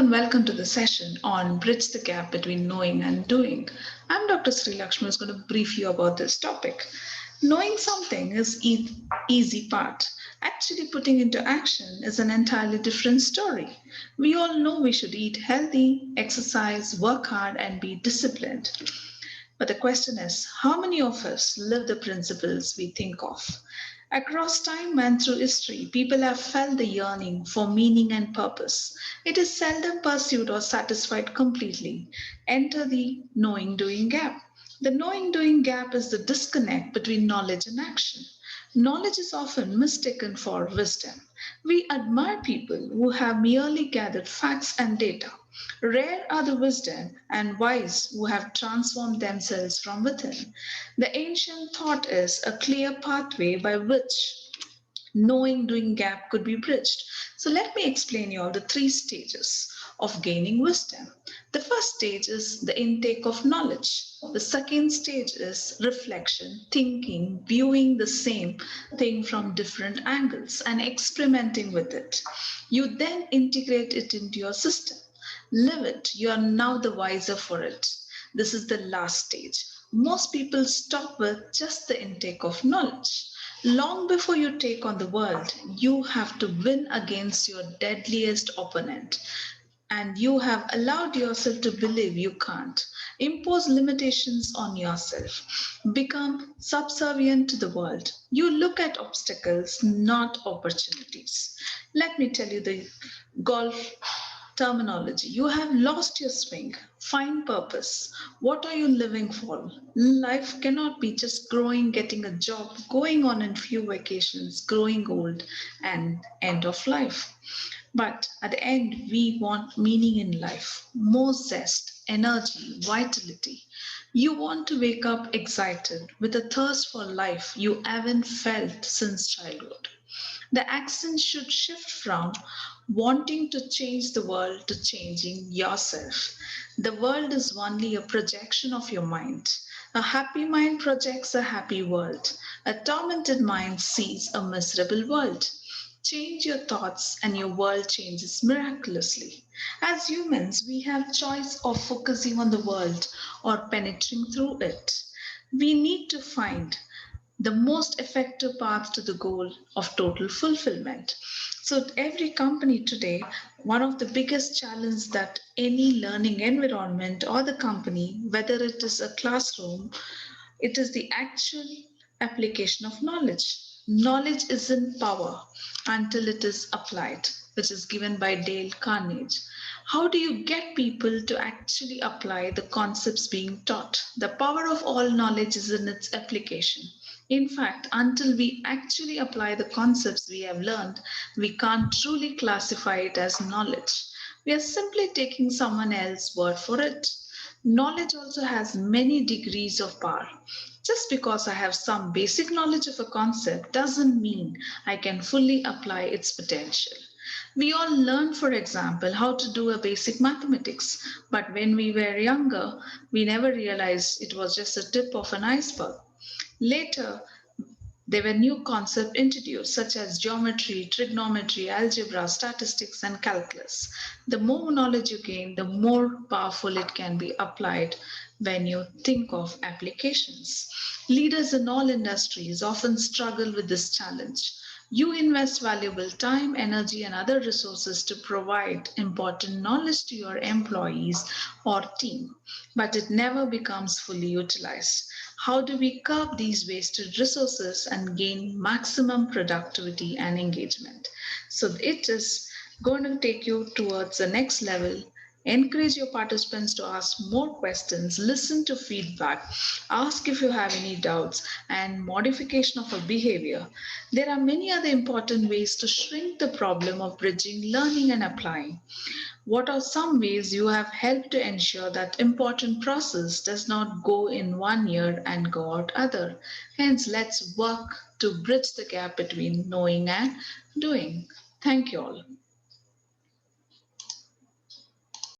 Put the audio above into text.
and welcome to the session on Bridge the Gap Between Knowing and Doing. I'm Dr. Sri Lakshmi who's going to brief you about this topic. Knowing something is easy part. Actually putting into action is an entirely different story. We all know we should eat healthy, exercise, work hard and be disciplined. But the question is, how many of us live the principles we think of? Across time and through history, people have felt the yearning for meaning and purpose. It is seldom pursued or satisfied completely. Enter the knowing doing gap. The knowing doing gap is the disconnect between knowledge and action. Knowledge is often mistaken for wisdom. We admire people who have merely gathered facts and data. Rare are the wisdom and wise who have transformed themselves from within. The ancient thought is a clear pathway by which knowing doing gap could be bridged. So let me explain you all the three stages of gaining wisdom. The first stage is the intake of knowledge. The second stage is reflection, thinking, viewing the same thing from different angles and experimenting with it. You then integrate it into your system. Live it, you are now the wiser for it. This is the last stage. Most people stop with just the intake of knowledge. Long before you take on the world, you have to win against your deadliest opponent. And you have allowed yourself to believe you can't. Impose limitations on yourself. Become subservient to the world. You look at obstacles, not opportunities. Let me tell you the golf terminology. You have lost your swing. Find purpose. What are you living for? Life cannot be just growing, getting a job, going on in few vacations, growing old, and end of life. But at the end, we want meaning in life, more zest, energy, vitality. You want to wake up excited with a thirst for life you haven't felt since childhood. The accent should shift from wanting to change the world to changing yourself. The world is only a projection of your mind. A happy mind projects a happy world. A tormented mind sees a miserable world. Change your thoughts and your world changes miraculously. As humans, we have choice of focusing on the world or penetrating through it. We need to find the most effective path to the goal of total fulfillment. So, every company today, one of the biggest challenges that any learning environment or the company, whether it is a classroom, it is the actual application of knowledge. Knowledge isn't power until it is applied, which is given by Dale Carnegie. How do you get people to actually apply the concepts being taught? The power of all knowledge is in its application. In fact, until we actually apply the concepts we have learned, we can't truly classify it as knowledge. We are simply taking someone else's word for it. Knowledge also has many degrees of power. Just because I have some basic knowledge of a concept doesn't mean I can fully apply its potential. We all learn, for example, how to do a basic mathematics, but when we were younger, we never realized it was just the tip of an iceberg. Later, there were new concepts introduced, such as geometry, trigonometry, algebra, statistics, and calculus. The more knowledge you gain, the more powerful it can be applied when you think of applications. Leaders in all industries often struggle with this challenge. You invest valuable time, energy, and other resources to provide important knowledge to your employees or team, but it never becomes fully utilized. How do we curb these wasted resources and gain maximum productivity and engagement? So it is going to take you towards the next level. Encourage your participants to ask more questions, listen to feedback, ask if you have any doubts, and modification of a behavior. There are many other important ways to shrink the problem of bridging learning and applying. What are some ways you have helped to ensure that important process does not go in one ear and go out other? Hence, let's work to bridge the gap between knowing and doing. Thank you all.